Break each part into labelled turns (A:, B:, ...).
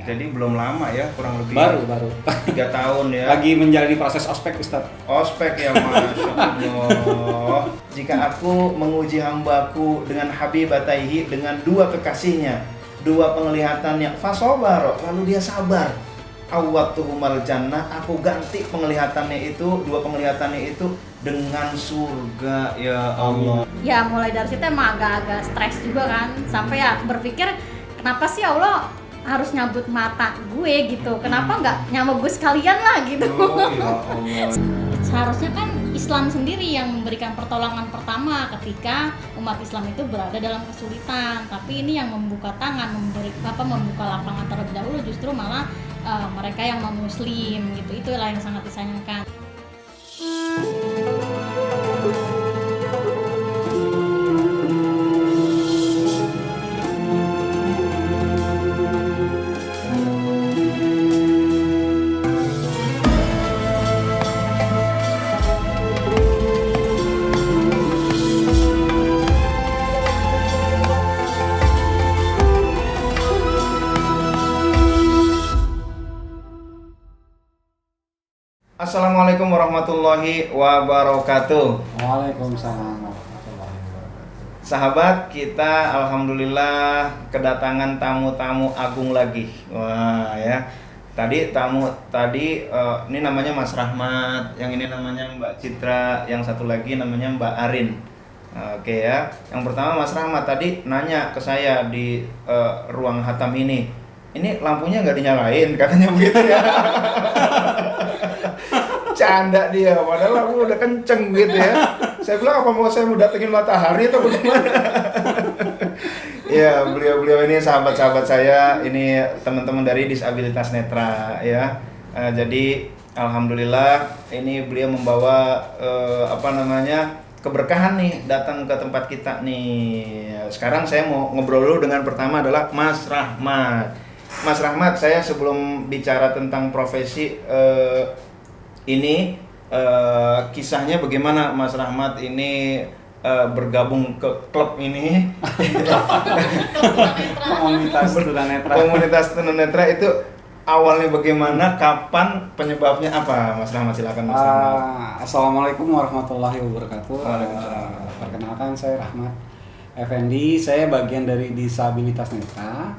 A: Jadi belum lama ya, kurang lebih
B: Baru
A: 3 tahun ya.
B: lagi menjalani proses ospek Ustaz.
A: Ospek ya, Masya Allah. Jika aku menguji hambaku dengan habibataihi, dengan dua kekasihnya, dua penglihatannya, fasobar, lalu dia sabar. Awwatuhumal jannah, aku ganti penglihatannya itu, dua penglihatannya itu dengan surga, ya Allah.
C: Ya mulai dari situ emang agak-agak stres juga kan, sampai ya berpikir kenapa sih Allah harus nyabut mata gue gitu, kenapa nggak nyambut gue sekalian lah gitu.
A: Oh, ya Allah.
C: Seharusnya kan Islam sendiri yang memberikan pertolongan pertama ketika umat Islam itu berada dalam kesulitan, tapi ini yang membuka tangan, membuka lapangan terlebih dahulu justru malah mereka yang non muslim gitu. Itulah yang sangat disayangkan.
A: Assalamualaikum warahmatullahi wabarakatuh.
B: Waalaikumsalam warahmatullahi wabarakatuh.
A: Sahabat, kita alhamdulillah kedatangan tamu-tamu agung lagi. Wah ya. Ini namanya Mas Rahmat, yang ini namanya Mbak Citra, yang satu lagi namanya Mbak Arin. Oke ya. Yang pertama Mas Rahmat tadi nanya ke saya di ruang hatam ini. Ini lampunya nggak dinyalain, katanya begitu ya. Canda dia, padahal aku udah kenceng gitu ya. Saya bilang apa mau saya mau datengin matahari atau bagaimana? Ya, beliau ini sahabat-sahabat saya, ini teman-teman dari disabilitas netra ya. Jadi alhamdulillah ini beliau membawa keberkahan nih datang ke tempat kita nih. Sekarang saya mau ngobrol dulu dengan pertama adalah Mas Rahmat. Mas Rahmat, saya sebelum bicara tentang profesi ini kisahnya bagaimana Mas Rahmat ini bergabung ke klub ini. Komunitas tunanetra itu awalnya bagaimana, kapan, penyebabnya apa? Mas Rahmat, silakan Mas Rahmat.
B: Assalamualaikum warahmatullahi wabarakatuh. Perkenalkan, saya Rahmat Effendi, saya bagian dari disabilitas netra.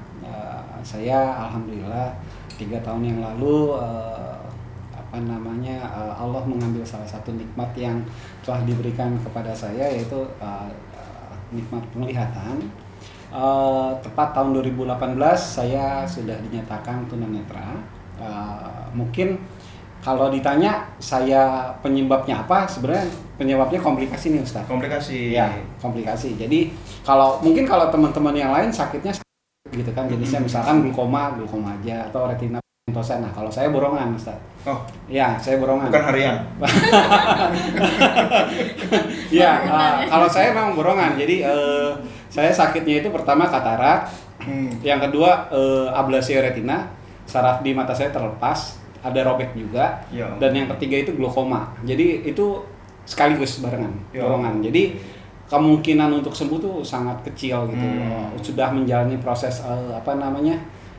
B: Saya alhamdulillah 3 tahun yang lalu Allah mengambil salah satu nikmat yang telah diberikan kepada saya, yaitu nikmat penglihatan. Tepat tahun 2018 saya sudah dinyatakan tunanetra. Mungkin kalau ditanya saya penyebabnya apa, sebenarnya penyebabnya komplikasi nih Ustaz.
A: Komplikasi.
B: Ya, komplikasi. Jadi kalau teman-teman yang lain sakitnya gitu kan, jenisnya misalkan glukoma aja atau retina pigmentosa. Nah, kalau saya borongan Ustaz.
A: Oh.
B: Ya, saya borongan.
A: Bukan harian.
B: Ya, kalau saya memang borongan. Jadi saya sakitnya itu pertama katarak, yang kedua ablasi retina, saraf di mata saya terlepas, ada robek juga, dan yang ketiga itu glukoma. Jadi itu sekaligus barengan, borongan. Jadi kemungkinan untuk sembuh tuh sangat kecil gitu. Sudah menjalani proses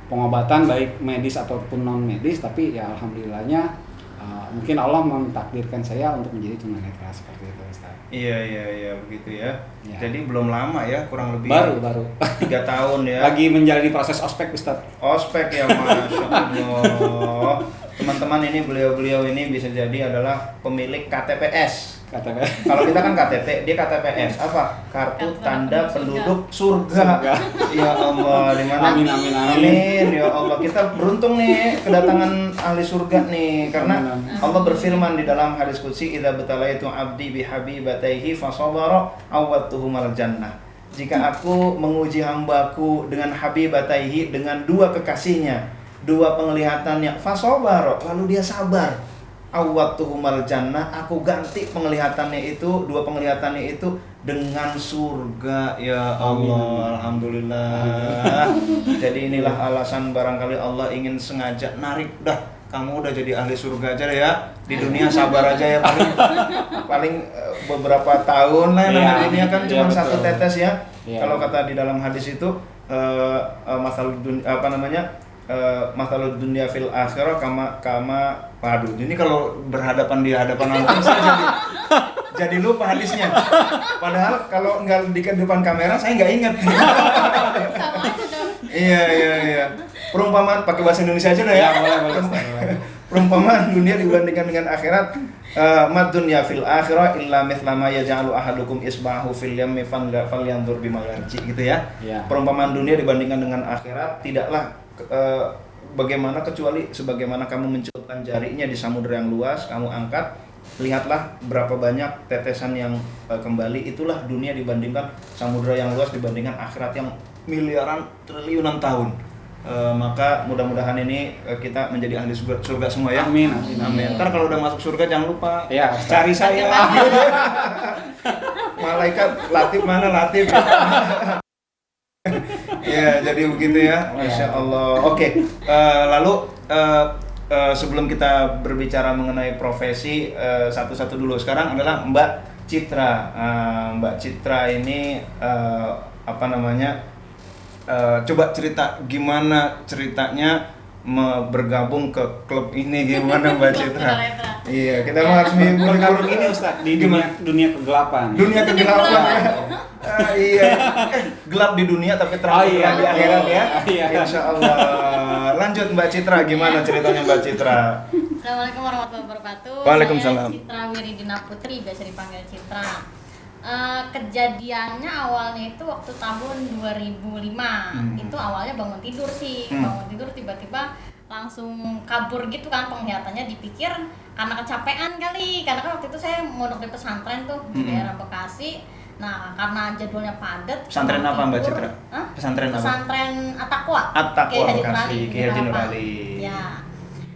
B: pengobatan baik medis ataupun non medis, tapi ya alhamdulillahnya mungkin Allah mentakdirkan saya untuk menjadi tunanetra seperti itu Ustaz.
A: Iya begitu ya. Jadi belum lama ya, kurang lebih
B: baru
A: 3 tahun ya.
B: Lagi menjalani proses ospek Ustaz.
A: Ospek ya, Masya Allah. Teman-teman, ini beliau ini bisa jadi adalah pemilik KTPS. Kalau kita kan KTP, dia KTPS apa? Kartu Tanda Penduduk Surga. Ya Allah, di mana? Amin. Ya Allah, kita beruntung nih kedatangan ahli surga nih, karena Allah berfirman di dalam hadis qudsi, "Idza batalaitu 'abdi bihabibataihi fasabara awwatuhumal jannah." Jika aku menguji hambaku dengan habibataihi, dengan dua kekasihnya, dua penglihatannya, fasabar, lalu dia sabar. Awwatuhumal jannah, aku ganti penglihatannya itu, dua penglihatannya itu dengan surga, ya Allah. Alhamdulillah. Jadi inilah alasan barangkali Allah ingin sengaja narik, dah kamu udah jadi ahli surga aja ya, di dunia sabar aja ya, paling beberapa tahun lah, namanya dunia kan cuma satu tetes ya. Kalau kata di dalam hadis itu masalul dunya fil akhirah waduh, ini kalau berhadapan di hadapan orang saya jadi lupa hadisnya. Padahal kalau nggak di depan kamera saya nggak ingat.
C: Sama aja dong.
A: Iya. Perumpamaan pakai bahasa Indonesia aja lah ya.
B: boleh.
A: Perumpamaan dunia dibandingkan dengan akhirat. Mad dunya fil akhirah illa mithla ma yaj'alu ahadukum isbahu fil yammi falyanzur bima yarji gitu ya. Perumpamaan dunia dibandingkan dengan akhirat tidaklah bagaimana kecuali sebagaimana kamu mencelupkan jarinya di samudera yang luas, kamu angkat, lihatlah berapa banyak tetesan yang kembali. Itulah dunia dibandingkan samudera yang luas dibandingkan akhirat yang miliaran triliunan tahun. Maka mudah-mudahan ini kita menjadi ahli surga semua ya.
B: Amin.
A: Ntar kalau udah masuk surga jangan lupa
B: Ya,
A: cari saya. Malaikat Latif mana Latif? Ya, jadi begitu ya. Masya Allah. Oke, lalu sebelum kita berbicara mengenai profesi satu-satu dulu. Sekarang adalah Mbak Citra. Mbak Citra ini coba cerita gimana ceritanya bergabung ke klub ini, gimana Mbak Citra? Iya, kita harus
B: bergabung ini Ustaz di dunia kegelapan.
A: Dunia kegelapan. Iya. Gelap di dunia tapi terang di akhirat ya.
B: Iya.
A: Insya Allah. Lanjut Mbak Citra, gimana ceritanya Mbak Citra?
C: Assalamualaikum warahmatullahi wabarakatuh.
A: Waalaikumsalam.
C: Saya Citra Wiridina Putri, biasa dipanggil Citra. Kejadiannya awalnya itu waktu tahun 2005. Itu awalnya bangun tidur sih. Bangun tidur tiba-tiba langsung kabur gitu kan penglihatannya, dipikir karena kecapean kali. Karena kan waktu itu saya mondok di pesantren tuh di daerah Bekasi. Nah, karena jadwalnya padat.
A: Pesantren apa Mbak Citra? Pesantren apa?
C: Pesantren At-Taqwa.
A: At-Taqwa Bekasi, Ki Haji Nur Ali.
C: Ya.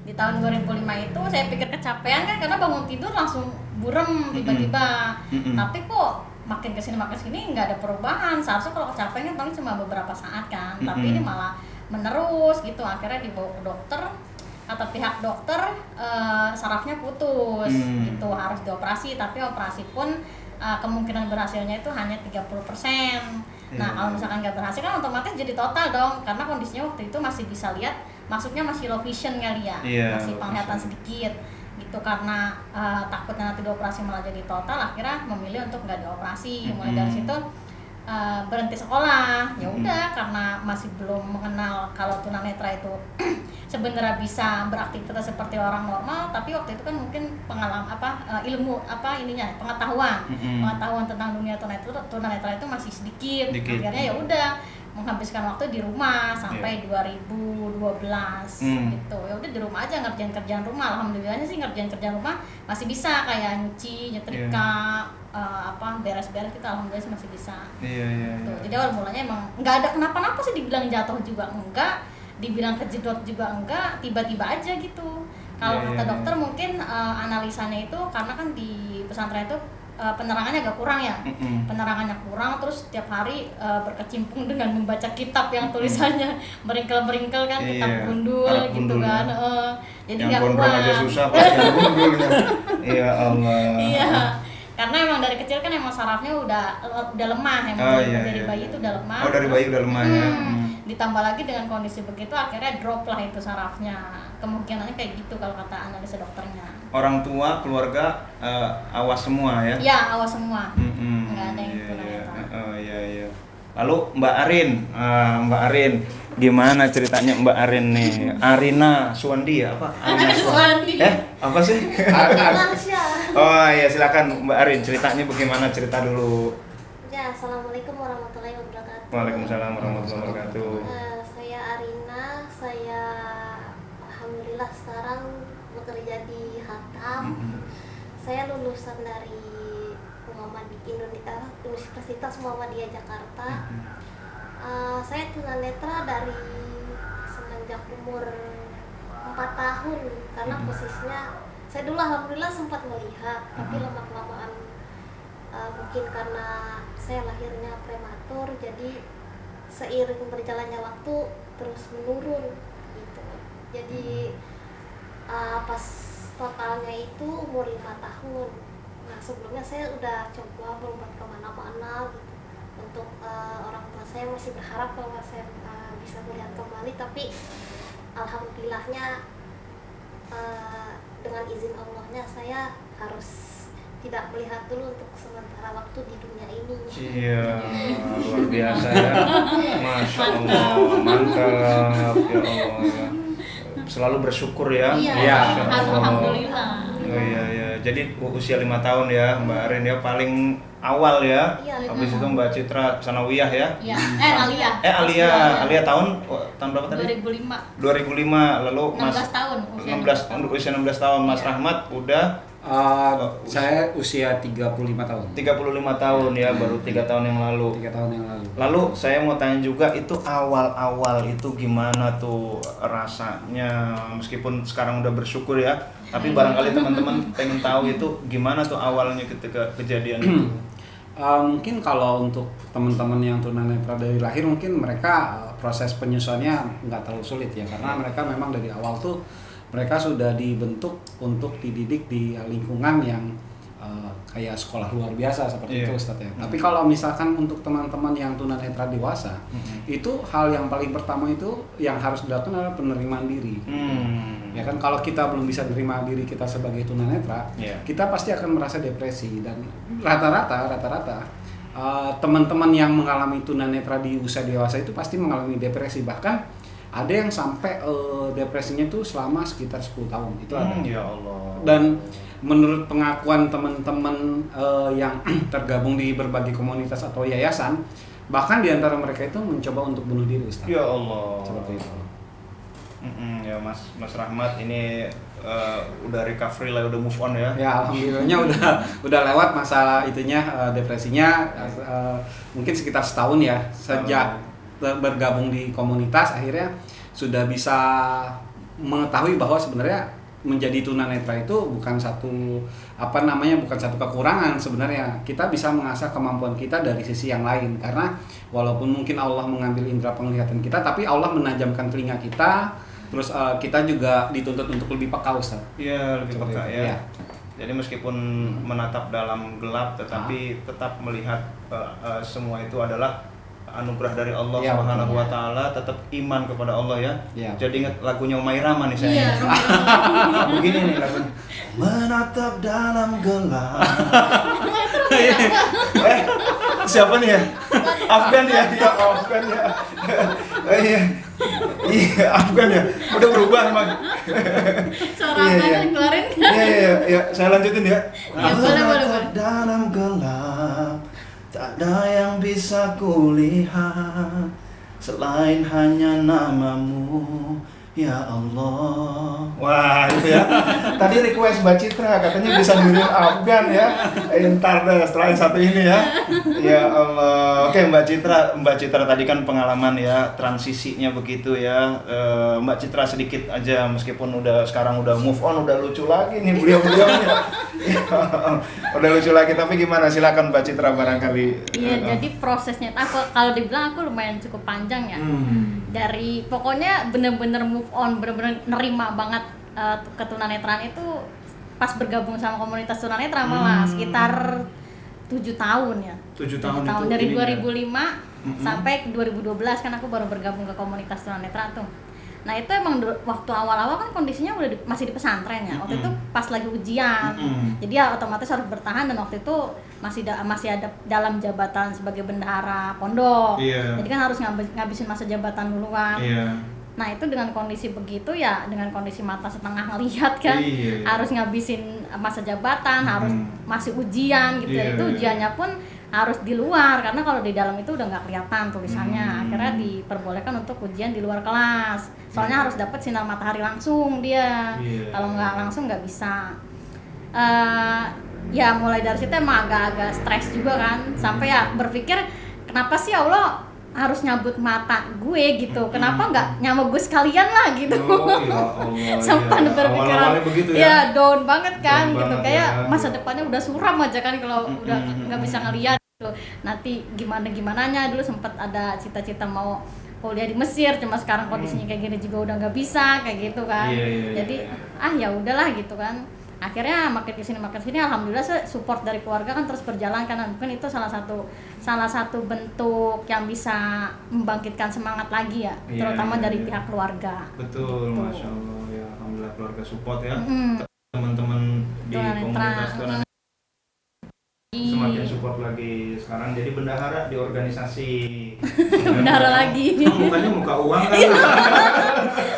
C: Di tahun 2005 itu saya pikir kecapean kan karena bangun tidur langsung burem tiba-tiba. Tapi kok makin kesini nggak ada perubahan. Seharusnya kalau kecapean kan paling cuma beberapa saat kan. Tapi ini malah menerus gitu. Akhirnya dibawa ke dokter. Kata pihak dokter sarafnya putus gitu, harus dioperasi. Tapi operasi pun kemungkinan berhasilnya itu hanya 30%. Nah, kalau misalkan nggak berhasil kan otomatis jadi total dong. Karena kondisinya waktu itu masih bisa lihat, masuknya masih low vision kali ya, masih penglihatan sedikit gitu. Karena takutnya nanti dioperasi malah jadi total, akhirnya memilih untuk nggak dioperasi. Mulai dari situ berhenti sekolah. Ya udah, karena masih belum mengenal kalau tunanetra itu sebenarnya bisa beraktivitas seperti orang normal, tapi waktu itu kan mungkin pengalaman pengetahuan tentang dunia tunanetra itu masih sedikit. Akhirnya ya udah menghabiskan waktu di rumah sampai 2012 gitu. Ya udah di rumah aja ngerjain kerjaan rumah. Alhamdulillahnya sih ngerjain kerjaan rumah masih bisa, kayak nyuci, nyetrika, beres-beres kita alhamdulillah sih masih bisa. Gitu. Jadi awal mulanya emang nggak ada kenapa-napa sih, dibilang jatuh juga enggak, dibilang kejedot juga enggak, tiba-tiba aja gitu. Kalau kata dokter mungkin analisanya itu karena kan di pesantren itu penerangannya agak kurang ya. Penerangannya kurang, terus setiap hari berkecimpung dengan membaca kitab yang tulisannya meringkel-meringkel kan, kitab gundul gitu kan. Jadi nggak kuat. Yang gondrong
A: aja susah pasti yang gundul ya. Iya Allah.
C: Iya. Karena emang dari kecil kan emang sarafnya udah lemah, emang dari bayi itu udah lemah.
A: Dari bayi udah lemah ya.
C: Ditambah lagi dengan kondisi begitu akhirnya drop lah itu sarafnya. Kemungkinannya kayak gitu kalau kata analisa dokternya. Orang tua, keluarga awas semua ya? Iya, awas semua. Nggak ada yang tunanetra.
A: Iya. Lalu Mbak Arin, gimana ceritanya Mbak Arin nih? Arina Suwandi ya? Apa?
C: Arina Suwandi.
A: Apa sih? Oh iya, silakan Mbak Arin, ceritanya bagaimana, cerita dulu.
D: Ya, Assalamualaikum warahmatullahi wabarakatuh.
A: Waalaikumsalam warahmatullahi wabarakatuh.
D: Saya Arina, saya alhamdulillah sekarang bekerja di Hatam. Saya lulusan dari Universitas Muhammadiyah Jakarta. Saya tunanetra dari semenjak umur 4 tahun karena posisinya saya dulu alhamdulillah sempat melihat, tapi lama-kelamaan mungkin karena saya lahirnya prematur, jadi seiring berjalannya waktu terus menurun gitu. Jadi pas totalnya itu umur 5 tahun. Nah, sebelumnya saya udah coba berobat kemana-mana gitu. Untuk orang tua saya masih berharap bahwa saya bisa melihat kembali, tapi alhamdulillahnya dengan izin Allahnya saya harus tidak melihat dulu untuk sementara waktu di dunia ini.
A: Iya, luar biasa ya. Masya Allah, mantap ya Allah ya. Selalu bersyukur ya.
C: Iya,
A: Masya Allah.
C: alhamdulillah.
A: Oh iya ya. Jadi usia 5 tahun ya Mbak Arin ya, paling awal ya.
D: Iya.
A: Habis itu Mbak Citra sanawiyah ya.
C: Ya,
A: Alia tahun berapa tadi?
C: 2005.
A: 2005. Lalu
C: 16 tahun,
A: usia 16 tahun Mas
C: Iya.
A: Rahmat udah
B: Saya usia 35 tahun.
A: 35 tahun ya, baru 3 tahun yang lalu.
B: 3 tahun yang lalu.
A: Lalu saya mau tanya juga, itu awal-awal itu gimana tuh rasanya, meskipun sekarang udah bersyukur ya, tapi barangkali teman-teman pengen tahu itu gimana tuh awalnya ketika kejadian itu.
B: Mungkin kalau untuk teman-teman yang tunanetra dari lahir, mungkin mereka proses penyusuannya nggak terlalu sulit ya, karena mereka memang dari awal tuh mereka sudah dibentuk untuk dididik di lingkungan yang kayak sekolah luar biasa seperti itu Ustaz ya. Tapi kalau misalkan untuk teman-teman yang tunanetra dewasa, itu hal yang paling pertama itu yang harus dilakukan adalah penerimaan diri. Ya kan, kalau kita belum bisa menerima diri kita sebagai tunanetra, kita pasti akan merasa depresi. Dan rata-rata teman-teman yang mengalami tunanetra di usia dewasa itu pasti mengalami depresi. Bahkan ada yang sampai depresinya itu selama sekitar 10 tahun itu ada.
A: Ya Allah.
B: Dan menurut pengakuan teman-teman yang tergabung di berbagai komunitas atau yayasan, bahkan di antara mereka itu mencoba untuk bunuh diri Ustaz.
A: Ya Allah.
B: Seperti itu.
A: Ya Mas Rahmat ini udah recovery lah, udah move on ya.
B: Ya alhamdulillahnya udah lewat masa itunya, depresinya mungkin sekitar setahun ya, sejak bergabung di komunitas akhirnya sudah bisa mengetahui bahwa sebenarnya menjadi tunanetra itu bukan satu kekurangan. Sebenarnya kita bisa mengasah kemampuan kita dari sisi yang lain, karena walaupun mungkin Allah mengambil indera penglihatan kita, tapi Allah menajamkan telinga kita, terus kita juga dituntut untuk lebih peka Ustaz.
A: Iya, lebih peka ya.
B: Ya.
A: Jadi meskipun menatap dalam gelap, tetapi tetap melihat semua itu adalah anugerah dari Allah Subhanahu wa Ta'ala, tetap iman kepada Allah ya. Jadi ingat lagunya Umairama nih saya. Begini nih lagunya. Menatap dalam gelap. Siapa nih ya? Afgan ya? Ya Afgan ya. Iya, Afgan ya. Udah berubah emang.
C: Suara Afgan keluarin kan?
A: Iya, saya lanjutin ya.
C: Boleh.
A: Dalam gelap tak ada yang bisa kulihat selain hanya namamu, ya Allah. Wah, itu ya. Tadi request Mbak Citra katanya bisa niruin Afgan ya. Ntar deh setelah yang satu ini ya. Ya Allah. Oke, Mbak Citra tadi kan pengalaman ya, transisinya begitu ya. Mbak Citra sedikit aja, meskipun sekarang udah move on, udah lucu lagi nih beliau-beliaunya. Udah lucu lagi, tapi gimana, silakan Mbak Citra barangkali.
C: Iya, jadi prosesnya kalau dibilang aku lumayan cukup panjang ya. Dari pokoknya bener-bener move on, bener-bener nerima banget ketunanetraan itu pas bergabung sama komunitas tunanetra, malah sekitar 7 tahun ya.
A: 7 tahun itu
C: dari
A: ini
C: 2005 sampai 2012 kan aku baru bergabung ke komunitas tunanetra tuh. Nah itu emang waktu awal-awal kan kondisinya masih di pesantren ya. Waktu itu pas lagi ujian, jadi ya otomatis harus bertahan, dan waktu itu masih ada dalam jabatan sebagai bendahara pondok. Jadi kan harus ngabisin masa jabatan dulu kan. Nah itu dengan kondisi begitu ya, dengan kondisi mata setengah ngelihat kan, harus ngabisin masa jabatan, harus masih ujian gitu. Itu ujiannya pun harus di luar, karena kalau di dalam itu udah nggak kelihatan tulisannya. Akhirnya diperbolehkan untuk ujian di luar kelas, soalnya harus dapat sinar matahari langsung dia. Kalau nggak langsung nggak bisa. Ya mulai dari situ emang agak-agak stres juga kan, sampai ya berpikir kenapa sih Allah harus nyabut mata gue gitu, kenapa nggak nyamuk gue sekalian lah gitu. Sempat berpikiran ya down banget kan, down gitu banget, kayak masa depannya udah suram aja kan kalau udah nggak bisa ngeliat gitu. Nanti gimananya dulu sempat ada cita-cita mau kuliah di Mesir, cuma sekarang kondisinya kayak gini juga udah nggak bisa kayak gitu kan. Jadi ya udahlah gitu kan. akhirnya makin kesini alhamdulillah support dari keluarga kan terus berjalan, karena mungkin itu salah satu bentuk yang bisa membangkitkan semangat lagi ya, terutama dari pihak keluarga.
A: Betul, Masya Allah ya, alhamdulillah keluarga support ya. Teman-teman di komunitas tunanetra semakin support lagi. Sekarang jadi bendahara di organisasi.
C: Bendahara lagi.
A: Mukanya muka uang kan?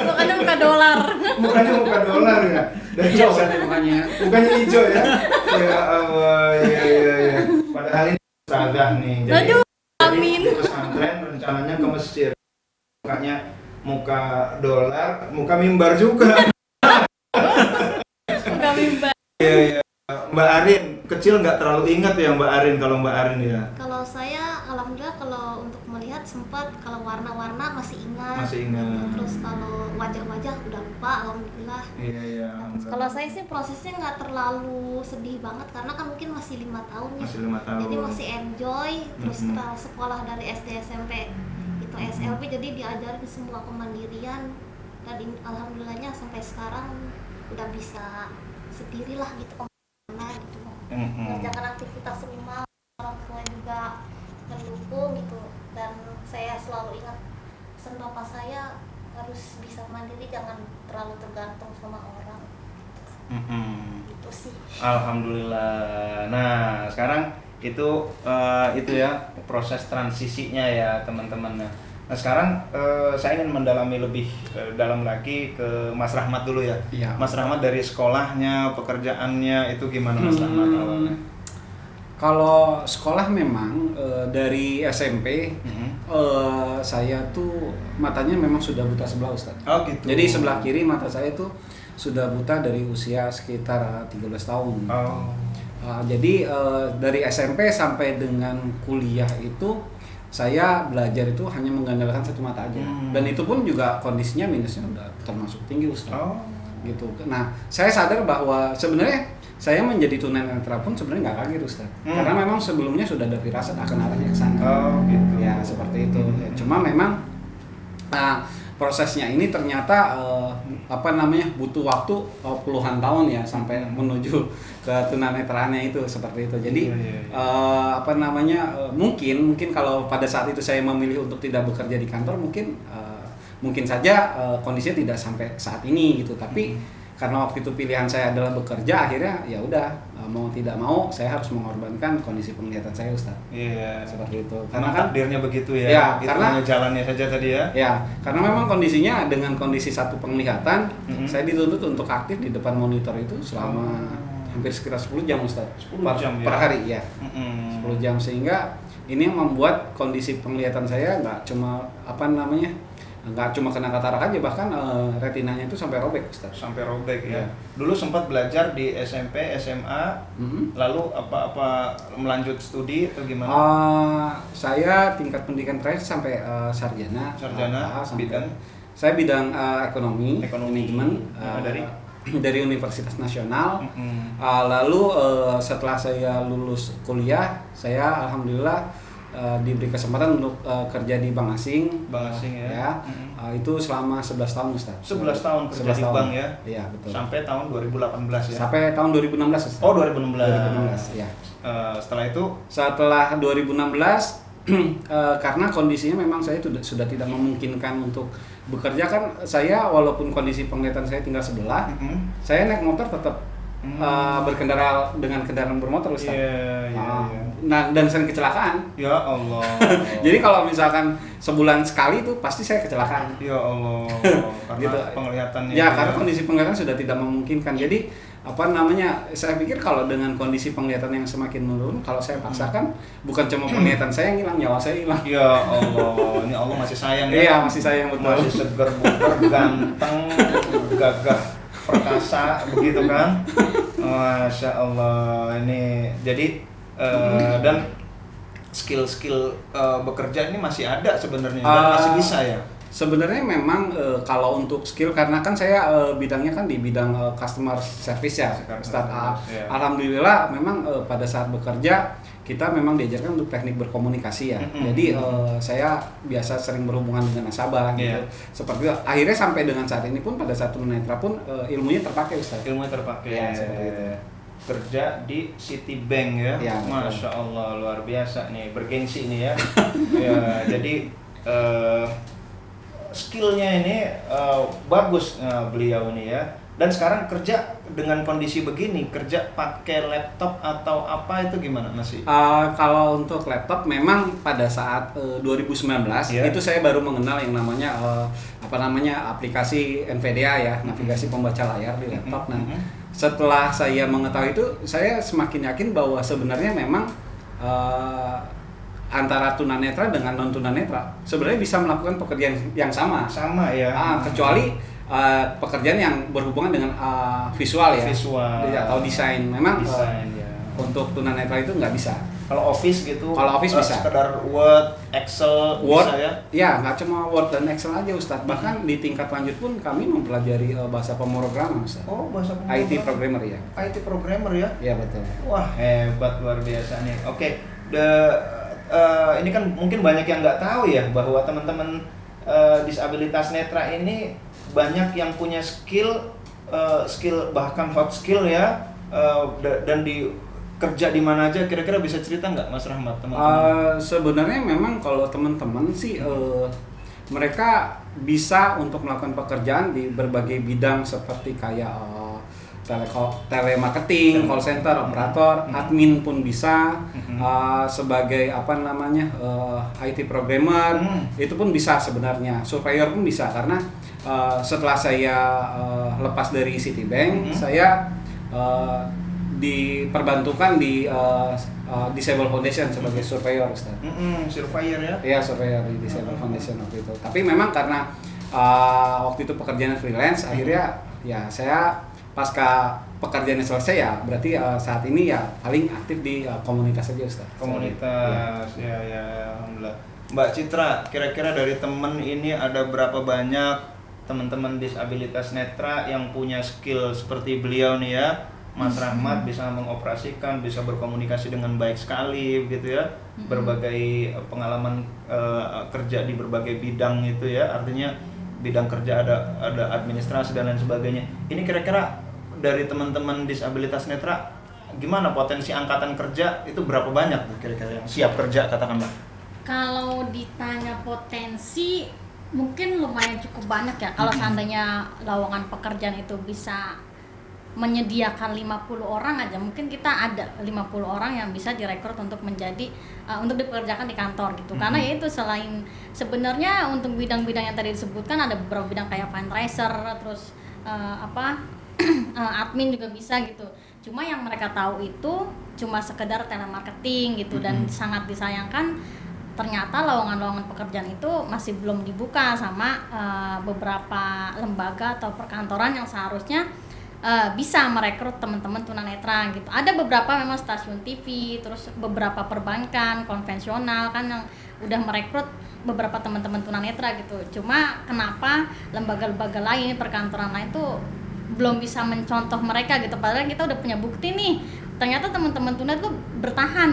C: Mukanya muka dolar.
A: Mukanya muka dolar ya. Dan
B: Hijau kan mukanya.
A: Mukanya hijau ya. Ya Allah, iya. Padahal ini ustazah nih.
C: Aduh, amin.
A: Jadi pesantren rencananya ke Mesir. Mukanya muka dolar, muka mimbar juga.
C: Muka mimbar.
A: Iya. Mbak Arin, kecil nggak terlalu ingat ya Mbak Arin kalau Mbak Arin ya?
D: Kalau saya alhamdulillah kalau untuk melihat sempat, kalau warna-warna masih ingat.
A: Masih ingat.
D: Terus kalau wajah-wajah udah lupa alhamdulillah.
A: Iya.
D: Kalau saya sih prosesnya nggak terlalu sedih banget karena kan mungkin masih 5 tahun ya.
A: Masih 5 tahun.
D: Jadi masih enjoy. Terus kita sekolah dari SD SMP itu SLP, jadi diajarin semua kemandirian dan alhamdulillahnya sampai sekarang udah bisa sendirilah gitu. Gitu. Mengerjakan aktivitas rumah, orang tua juga mendukung gitu, dan saya selalu ingat pesan bapak saya harus bisa mandiri, jangan terlalu tergantung sama orang. Itu sih.
A: Alhamdulillah. Nah sekarang itu ya proses transisinya ya teman-teman. Nah sekarang saya ingin mendalami lebih dalam lagi ke Mas Rahmat dulu ya.
B: Iya.
A: Mas Rahmat dari sekolahnya, pekerjaannya itu gimana Mas Rahmat awalnya?
B: Kalau sekolah memang dari SMP saya tuh matanya memang sudah buta sebelah Ustaz.
A: Oh gitu.
B: Jadi sebelah kiri mata saya tuh sudah buta dari usia sekitar 13 tahun.
A: Oh.
B: Jadi dari SMP sampai dengan kuliah itu saya belajar itu hanya mengandalkan satu mata aja, dan itu pun juga kondisinya minusnya udah termasuk tinggi Ustaz. Gitu. Nah saya sadar bahwa sebenarnya saya menjadi tunanetra pun sebenarnya nggak kaget Ustaz, karena memang sebelumnya sudah ada firasat akan arahnya ke sana.
A: Oh gitu.
B: Ya seperti itu. Cuma memang prosesnya ini ternyata butuh waktu puluhan tahun ya sampai menuju ke tunanetraannya itu seperti itu. Jadi mungkin kalau pada saat itu saya memilih untuk tidak bekerja di kantor, mungkin saja kondisinya tidak sampai saat ini gitu. Tapi karena waktu itu pilihan saya adalah bekerja, akhirnya ya udah mau tidak mau saya harus mengorbankan kondisi penglihatan saya Ustaz.
A: Iya.
B: Seperti itu.
A: Karena takdirnya begitu ya.
B: Ya,
A: itu
B: karena
A: hanya jalannya saja tadi ya.
B: Ya, karena memang kondisinya dengan kondisi satu penglihatan, saya dituntut untuk aktif di depan monitor itu selama hampir sekitar 10 jam Ustaz.
A: 10 jam
B: per
A: ya?
B: hari ya. 10 jam, sehingga ini yang membuat kondisi penglihatan saya nggak cuma kena katarak aja, bahkan retinanya itu sampai robek Ustaz.
A: Sampai robek ya. Dulu sempat belajar di SMP, SMA, lalu apa melanjut studi atau gimana?
B: Saya tingkat pendidikan terakhir sampai sarjana.
A: Bidang?
B: Saya bidang ekonomi manajemen dari Universitas Nasional. Lalu setelah saya lulus kuliah, saya alhamdulillah diberi kesempatan untuk kerja di bank asing. Ya. Itu selama 11 tahun Ustaz.
A: 11 tahun kerja di bank ya?
B: Iya, betul.
A: Sampai tahun 2018 ya?
B: Sampai tahun 2016 Ustaz.
A: Oh, 2016
B: ya.
A: Setelah itu?
B: Setelah 2016 karena kondisinya memang saya sudah tidak memungkinkan untuk bekerja kan. Saya walaupun kondisi penglihatan saya tinggal sebelah, saya naik motor tetap berkendara dengan kendaraan bermotor Ustaz. Nah, dan sering kecelakaan.
A: Ya Allah.
B: Jadi kalau misalkan sebulan sekali itu pasti saya kecelakaan.
A: Ya Allah. Karena
B: gitu.
A: Penglihatannya.
B: Ya, karena kondisi penglihatan sudah tidak memungkinkan. Jadi saya pikir kalau dengan kondisi penglihatan yang semakin menurun, kalau saya paksakan, bukan cuma penglihatan saya yang hilang, nyawa saya hilang.
A: Ya Allah, ini Allah masih sayang ya.
B: Iya, masih sayang betul.
A: Masih seger bugar, ganteng, gagah, perkasa, begitu kan? Masya Allah, ini jadi dan skill-skill bekerja ini masih ada sebenarnya dan masih bisa ya.
B: Sebenarnya memang kalau untuk skill, karena kan saya bidangnya kan di bidang customer service ya, startup.
A: Ya.
B: Alhamdulillah memang pada saat bekerja kita memang diajarkan untuk teknik berkomunikasi ya. Jadi saya biasa sering berhubungan dengan nasabah gitu. Seperti itu. Akhirnya sampai dengan saat ini pun pada saat tunanetra pun ilmunya terpakai, Ustaz.
A: Ilmunya terpakai.
B: Ya, seperti itu.
A: Kerja di Citibank ya.
B: Ya,
A: Masya Allah, luar biasa nih, bergengsi nih ya. Ya, jadi skillnya ini bagus beliau ini ya. Dan sekarang kerja dengan kondisi begini, kerja pakai laptop atau apa itu gimana masih?
B: Kalau untuk laptop memang pada saat 2019 itu saya baru mengenal yang namanya aplikasi NVDA ya, navigasi pembaca layar di laptop. Nah, setelah saya mengetahui itu, saya semakin yakin bahwa sebenarnya memang antara tunanetra dengan non tunanetra sebenarnya bisa melakukan pekerjaan yang sama.
A: Sama ya.
B: Kecuali pekerjaan yang berhubungan dengan visual ya, atau desain. Memang
A: ya.
B: Untuk tunanetra itu nggak bisa.
A: Kalau Office gitu?
B: Kalau Office bisa.
A: Sekedar Word, Excel,
B: Word,
A: bisa ya?
B: Ya, nggak cuma Word dan Excel aja, Ustadz. Bahkan di tingkat lanjut pun kami mempelajari bahasa pemrograman, Ustadz.
A: Oh, bahasa pemrograman.
B: IT programmer ya.
A: IT programmer ya?
B: Iya, betul.
A: Wah, hebat, luar biasa nih. Oke, ini kan mungkin banyak yang nggak tahu ya bahwa teman-teman disabilitas netra ini banyak yang punya skill bahkan hot skill ya, dan kerja di mana aja. Kira-kira bisa cerita nggak, Mas Rahmat, teman-teman?
B: Sebenarnya memang kalau teman-teman sih mereka bisa untuk melakukan pekerjaan di berbagai bidang seperti kayak telemarketing, call center, operator, admin pun bisa, sebagai IT programmer, itu pun bisa sebenarnya, surveyor pun bisa, karena setelah saya lepas dari Citibank, saya diperbantukan di Disable Foundation sebagai surveyor, Ustaz.
A: Surveyor ya?
B: Iya, surveyor di Disable Foundation waktu itu. Tapi memang karena waktu itu pekerjaan freelance, akhirnya ya saya pasca pekerjaannya selesai ya berarti saat ini ya paling aktif di komunitas aja, Ustaz.
A: Komunitas ya alhamdulillah. Mbak Citra, kira-kira dari temen ini ada berapa banyak teman-teman disabilitas netra yang punya skill seperti beliau nih ya, Mas Rahmat, bisa mengoperasikan, bisa berkomunikasi dengan baik sekali gitu ya, berbagai pengalaman kerja di berbagai bidang itu ya, artinya bidang kerja ada administrasi dan lain sebagainya. Ini kira-kira dari teman-teman disabilitas netra gimana potensi angkatan kerja itu berapa banyak tuh kira-kira yang siap kerja, katakanlah?
C: Kalau ditanya potensi mungkin lumayan cukup banyak ya. Kalau seandainya lowongan pekerjaan itu bisa menyediakan 50 orang aja, mungkin kita ada 50 orang yang bisa direkrut untuk menjadi untuk dipekerjakan di kantor gitu. Karena ya itu, selain sebenarnya untuk bidang-bidang yang tadi disebutkan ada beberapa bidang kayak fundraiser, terus admin juga bisa gitu. Cuma yang mereka tahu itu cuma sekedar telemarketing gitu, dan sangat disayangkan ternyata lowongan-lowongan pekerjaan itu masih belum dibuka sama beberapa lembaga atau perkantoran yang seharusnya bisa merekrut teman-teman tunanetra gitu. Ada beberapa memang stasiun TV, terus beberapa perbankan konvensional kan yang udah merekrut beberapa teman-teman tunanetra gitu. Cuma kenapa lembaga-lembaga lain, perkantoran lain tuh belum bisa mencontoh mereka gitu. Padahal kita udah punya bukti nih. Ternyata teman-teman tuna itu bertahan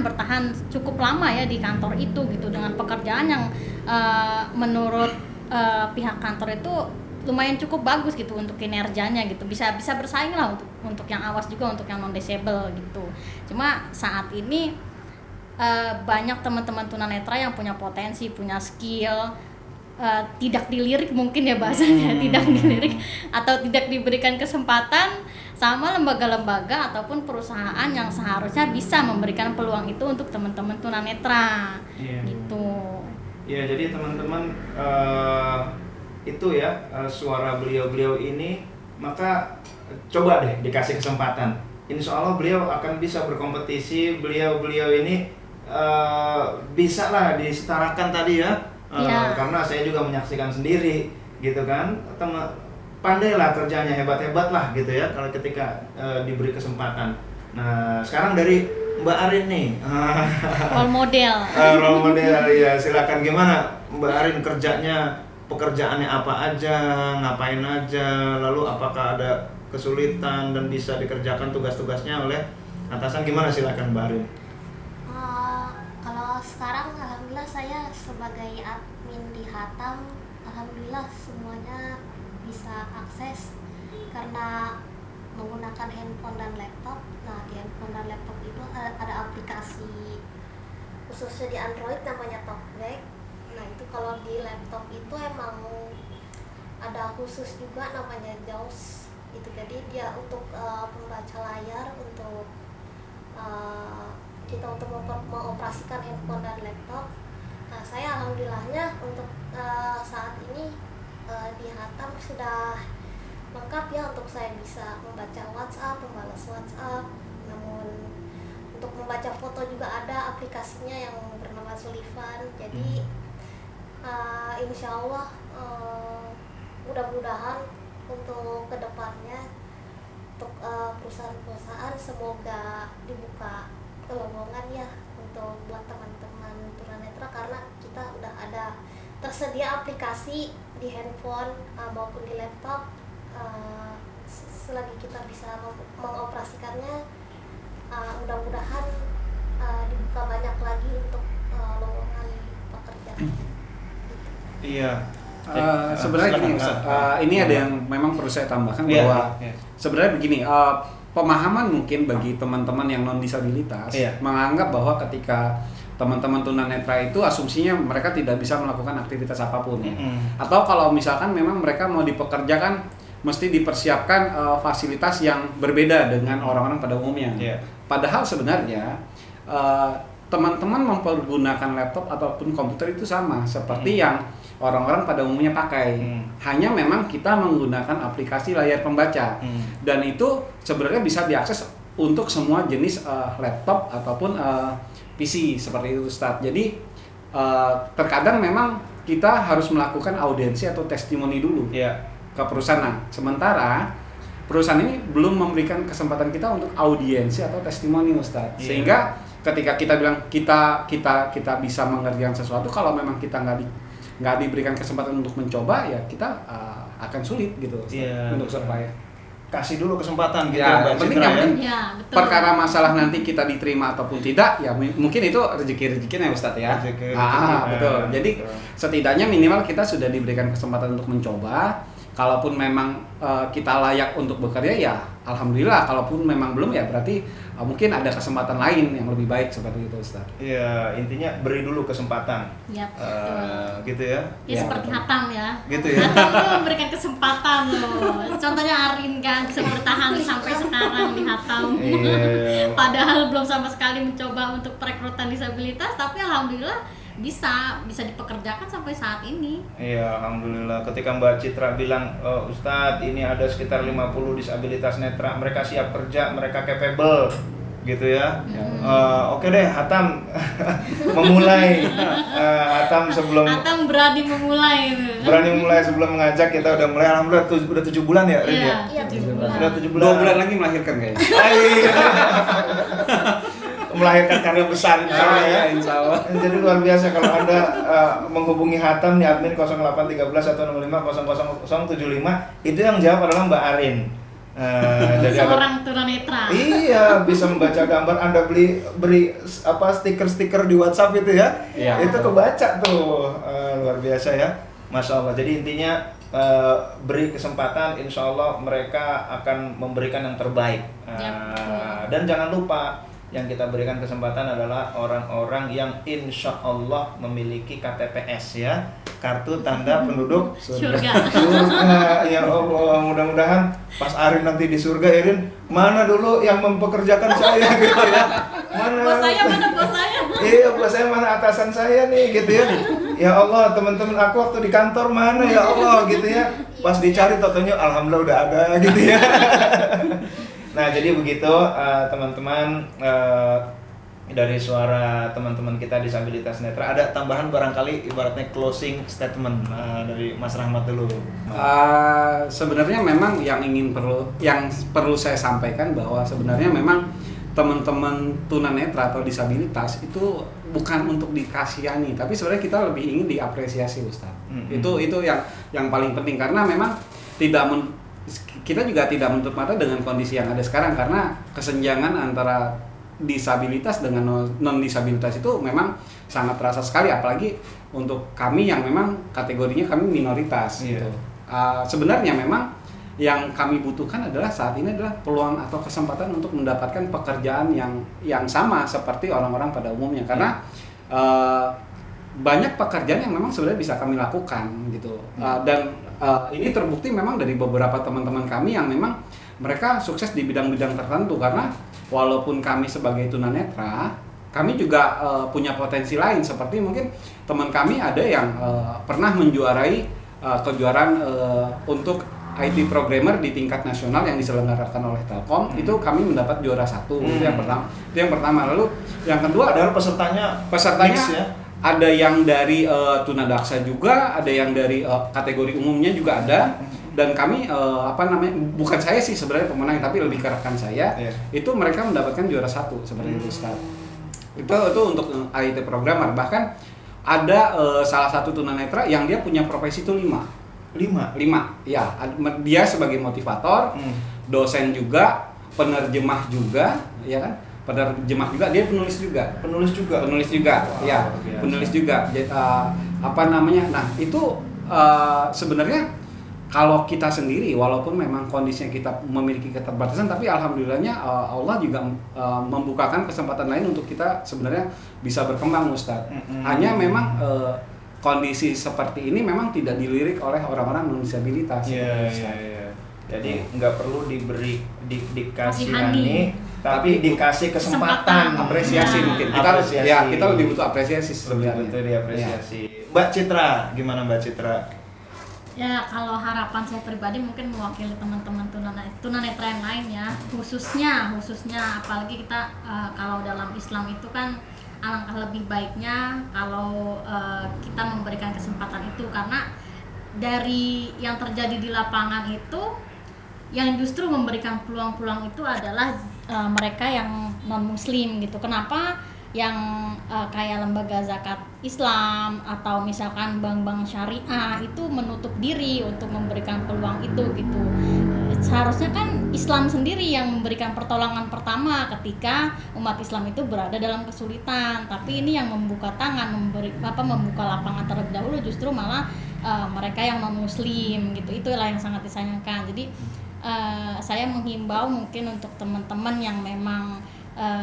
C: cukup lama ya di kantor itu gitu, dengan pekerjaan yang menurut pihak kantor itu lumayan cukup bagus gitu untuk kinerjanya gitu, bisa bersaing lah untuk yang awas juga, untuk yang non disable gitu. Cuma saat ini banyak teman-teman tunanetra yang punya potensi, punya skill, tidak dilirik mungkin ya bahasanya, tidak dilirik atau tidak diberikan kesempatan sama lembaga-lembaga ataupun perusahaan yang seharusnya bisa memberikan peluang itu untuk teman-teman tunanetra gitu.
A: Ya, jadi teman-teman itu ya suara beliau-beliau ini, maka coba deh dikasih kesempatan. Insya Allah beliau akan bisa berkompetisi, beliau-beliau ini bisa lah disetarakan tadi ya. Karena saya juga menyaksikan sendiri gitu kan, pandailah kerjanya, hebat-hebat lah gitu ya kalau ketika diberi kesempatan. Nah sekarang dari Mbak Arin nih,
C: role model
A: ya, silakan, gimana Mbak Arin kerjanya pekerjaannya apa aja, ngapain aja, lalu apakah ada kesulitan dan bisa dikerjakan tugas-tugasnya oleh atasan, gimana, silakan Mbak Arin.
D: Kalau sekarang alhamdulillah saya sebagai admin di Hatam, alhamdulillah semuanya bisa akses karena menggunakan handphone dan laptop. Nah, di handphone dan laptop itu ada aplikasi khususnya di Android namanya Talkback. Nah, itu kalau di laptop itu emang ada khusus juga namanya JAWS. Itu jadi dia untuk pembaca layar, untuk kita untuk mengoperasikan handphone dan laptop. Nah, saya alhamdulillahnya untuk saat ini di Hatam sudah lengkap ya, untuk saya bisa membaca WhatsApp, membalas WhatsApp. Namun untuk membaca foto juga ada aplikasinya yang bernama Sullivan. Jadi insya Allah mudah-mudahan untuk kedepannya untuk perusahaan-perusahaan semoga dibuka lowongan ya untuk buat teman-teman tunanetra, karena kita udah ada tersedia aplikasi di handphone maupun di laptop. Selagi kita bisa mengoperasikannya, mudah-mudahan dibuka banyak lagi untuk lowongan pekerjaan.
A: Iya.
B: Sebenarnya gini, ini ada yang memang perlu saya tambahkan bahwa sebenarnya begini, pemahaman mungkin bagi teman-teman yang non disabilitas menganggap bahwa ketika teman-teman tunanetra itu asumsinya mereka tidak bisa melakukan aktivitas apapun ya. Atau kalau misalkan memang mereka mau dipekerjakan mesti dipersiapkan fasilitas yang berbeda dengan orang-orang pada umumnya. Padahal sebenarnya teman-teman mempergunakan laptop ataupun komputer itu sama seperti yang orang-orang pada umumnya pakai. Hanya memang kita menggunakan aplikasi layar pembaca. Dan itu sebenarnya bisa diakses untuk semua jenis laptop ataupun PC seperti itu, Ustadz. Jadi terkadang memang kita harus melakukan audiensi atau testimoni dulu ke perusahaan. Nah, sementara perusahaan ini belum memberikan kesempatan kita untuk audiensi atau testimoni, Ustadz. Sehingga ketika kita bilang kita bisa mengerjakan sesuatu, kalau memang kita nggak diberikan kesempatan untuk mencoba, ya kita akan sulit gitu untuk survive.
A: Kasih dulu kesempatan gitu
B: ya,
A: Mbak Citra
C: ya. Betul.
B: Perkara masalah nanti kita diterima ataupun tidak, ya mungkin itu rezeki-rezekinya Ustadz ya. Betul. Jadi setidaknya minimal kita sudah diberikan kesempatan untuk mencoba. Kalaupun memang kita layak untuk bekerja, ya alhamdulillah. Kalaupun memang belum, ya berarti mungkin ada kesempatan lain yang lebih baik seperti itu, Ustaz.
A: Iya, intinya beri dulu kesempatan. Gitu ya.
C: Ya seperti Hatam ya.
A: Gitu ya.
C: Hatam tuh memberikan kesempatan loh. Contohnya Arin kan bisa bertahan sampai sekarang di Hatam. Padahal belum sama sekali mencoba untuk perekrutan disabilitas, tapi alhamdulillah bisa dipekerjakan sampai saat ini. Iya,
A: alhamdulillah. Ketika Mbak Citra bilang, Ustadz ini ada sekitar 50 disabilitas netra, mereka siap kerja, mereka capable gitu ya. Oke deh, Hatam memulai. Hatam
C: berani memulai.
A: Sebelum mengajak, kita udah mulai. Alhamdulillah udah 7 bulan ya, Rin ya?
D: Iya, 7 bulan.
A: Udah 7 bulan.
B: 2 bulan lagi melahirkan kayaknya.
A: Melahirkan karya besar
B: insya Allah.
A: Jadi luar biasa kalau Anda menghubungi Hatam di admin 0813 165 0075, itu yang jawab adalah Mbak Arin.
C: Jadi seorang tunanetra.
A: Iya, bisa membaca gambar. Anda beri stiker-stiker di WhatsApp itu ya. Itu kebaca tuh. Luar biasa ya. Masya Allah. Jadi intinya beri kesempatan, insya Allah mereka akan memberikan yang terbaik. Dan jangan lupa, yang kita berikan kesempatan adalah orang-orang yang insya Allah memiliki KTPS ya, kartu tanda penduduk
C: surga.
A: Ya Allah, mudah-mudahan pas Arin nanti di surga, Irin, mana dulu yang mempekerjakan saya gitu ya. Mana bos saya? Iya, bos saya mana, atasan saya nih gitu ya. Ya Allah, teman-teman aku waktu di kantor mana ya Allah gitu ya. Pas dicari totonya alhamdulillah udah ada gitu ya. Nah, jadi begitu teman-teman, dari suara teman-teman kita disabilitas netra, ada tambahan barangkali ibaratnya closing statement dari Mas Rahmat dulu.
B: Sebenarnya memang yang perlu saya sampaikan bahwa sebenarnya memang teman-teman tunanetra atau disabilitas itu bukan untuk dikasihani, tapi sebenarnya kita lebih ingin diapresiasi, Ustaz. Itu yang paling penting, karena memang kita juga tidak menutup mata dengan kondisi yang ada sekarang, karena kesenjangan antara disabilitas dengan non disabilitas itu memang sangat terasa sekali, apalagi untuk kami yang memang kategorinya kami minoritas gitu. Sebenarnya memang yang kami butuhkan adalah saat ini adalah peluang atau kesempatan untuk mendapatkan pekerjaan yang sama seperti orang-orang pada umumnya, karena banyak pekerjaan yang memang sebenarnya bisa kami lakukan gitu. Dan ini terbukti memang dari beberapa teman-teman kami yang memang mereka sukses di bidang-bidang tertentu, karena walaupun kami sebagai tunanetra, kami juga punya potensi lain, seperti mungkin teman kami ada yang pernah menjuarai kejuaraan untuk IT programmer di tingkat nasional yang diselenggarakan oleh Telkom. Itu kami mendapat juara 1. Itu yang pertama. Lalu yang kedua,
A: padahal pesertanya mix, ya?
B: Ada yang dari tunadaksa juga, ada yang dari kategori umumnya juga ada. Dan kami bukan saya sih sebenarnya pemenang, tapi lebih ke rekan saya. Itu mereka mendapatkan juara 1 seperti itu, Ustaz. Itu untuk IT programmer. Bahkan ada salah satu tunanetra yang dia punya profesi itu 5. Ya, dia sebagai motivator, dosen juga, penerjemah juga, ya kan? Penerjemah juga, dia penulis juga. Wow, ya, penulis juga. Nah, itu sebenarnya kalau kita sendiri, walaupun memang kondisinya kita memiliki keterbatasan, tapi alhamdulillahnya Allah juga membukakan kesempatan lain untuk kita sebenarnya bisa berkembang, Ustaz. Hanya memang kondisi seperti ini memang tidak dilirik oleh orang-orang non disabilitas.
A: Iya. Jadi nggak perlu dikasihani, tapi dikasih kesempatan,
B: apresiasi mungkin. Kita lebih butuh apresiasi sebenarnya.
A: Lebih butuh diapresiasi. Mbak Citra, gimana Mbak Citra?
C: Ya, kalau harapan saya pribadi mungkin mewakili teman-teman tunanetra yang lain ya, khususnya apalagi kita kalau dalam Islam itu kan alangkah lebih baiknya kalau kita memberikan kesempatan itu, karena dari yang terjadi di lapangan itu yang justru memberikan peluang-peluang itu adalah mereka yang non-muslim gitu. Kenapa yang kayak lembaga zakat Islam atau misalkan bank-bank syariah itu menutup diri untuk memberikan peluang itu gitu. Seharusnya kan Islam sendiri yang memberikan pertolongan pertama ketika umat Islam itu berada dalam kesulitan, tapi ini yang membuka tangan, membuka lapangan terlebih dahulu justru malah mereka yang non-muslim gitu. Itulah yang sangat disayangkan. Jadi saya menghimbau mungkin untuk teman-teman yang memang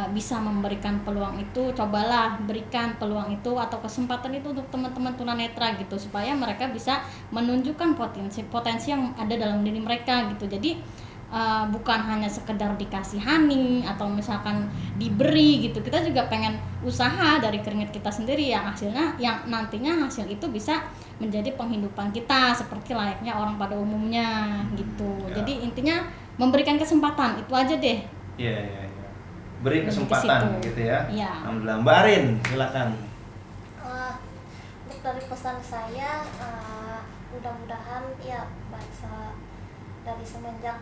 C: bisa memberikan peluang itu, cobalah berikan peluang itu atau kesempatan itu untuk teman-teman tunanetra gitu, supaya mereka bisa menunjukkan potensi yang ada dalam diri mereka gitu. Jadi bukan hanya sekedar dikasihani atau misalkan diberi gitu, kita juga pengen usaha dari keringat kita sendiri yang nantinya hasil itu bisa menjadi penghidupan kita seperti layaknya orang pada umumnya gitu. Jadi intinya memberikan kesempatan itu aja deh.
A: Iya. Beri kesempatan gitu ya. Alhamdulillah. Mbak Arin, silakan.
D: Untuk dari pesan saya, mudah-mudahan ya bangsa dari semenjak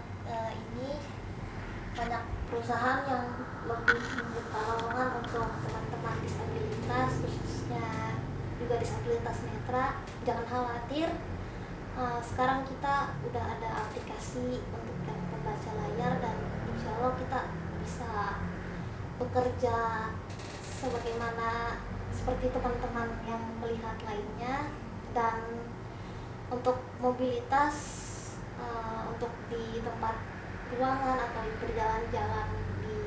D: ini banyak perusahaan yang lebih membuka lowongan untuk teman-teman disabilitas, khususnya juga disabilitas netra. Jangan khawatir, sekarang kita udah ada aplikasi untuk yang pembaca layar, dan insya Allah kita bisa bekerja sebagaimana seperti teman-teman yang melihat lainnya. Dan untuk mobilitas, untuk di tempat ruangan atau berjalan-jalan di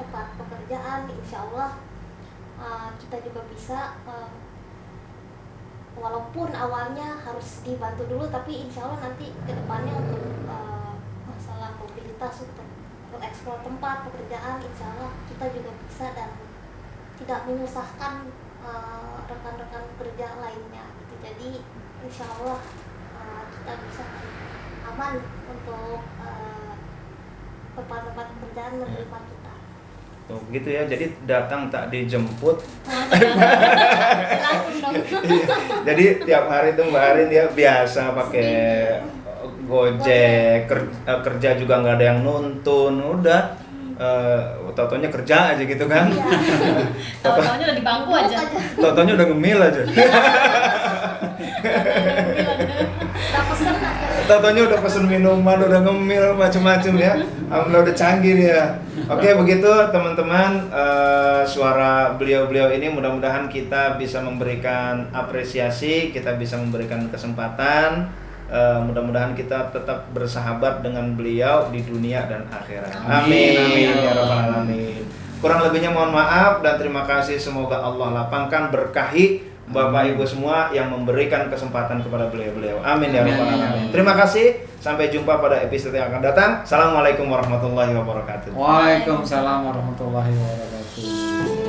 D: tempat pekerjaan, insya Allah kita juga bisa, walaupun awalnya harus dibantu dulu, tapi insya Allah nanti ke depannya untuk masalah mobilitas, untuk eksplor tempat pekerjaan, insya Allah kita juga bisa dan tidak menyusahkan rekan-rekan kerja lainnya gitu. Jadi insya Allah kita bisa aman untuk tempat-tempat pekerjaan menerima kita.
A: Tuh, gitu ya. Jadi datang tak dijemput. Jadi tiap hari tuh Mbak Arin dia biasa pakai Gojek, kerja juga nggak ada yang nuntun, udah Tau-taunya kerja aja gitu kan.
C: Tahu-tahunya udah di bangku aja.
A: Tau-taunya udah ngemil aja.
D: Udah pesen aja.
A: Tau-taunya udah pesen minuman, udah ngemil macem-macem ya. Alhamdulillah udah canggih dia. Oke, begitu teman-teman, suara beliau-beliau ini mudah-mudahan kita bisa memberikan apresiasi, kita bisa memberikan kesempatan. Mudah-mudahan kita tetap bersahabat dengan beliau di dunia dan akhirat. Amin, amin ya rabbal alamin. Kurang lebihnya mohon maaf dan terima kasih. Semoga Allah lapangkan, berkahi Bapak Ibu semua yang memberikan kesempatan kepada beliau-beliau. Amin ya rabbal alamin. Terima kasih. Sampai jumpa pada episode yang akan datang. Assalamualaikum warahmatullahi wabarakatuh.
B: Waalaikumsalam warahmatullahi wabarakatuh.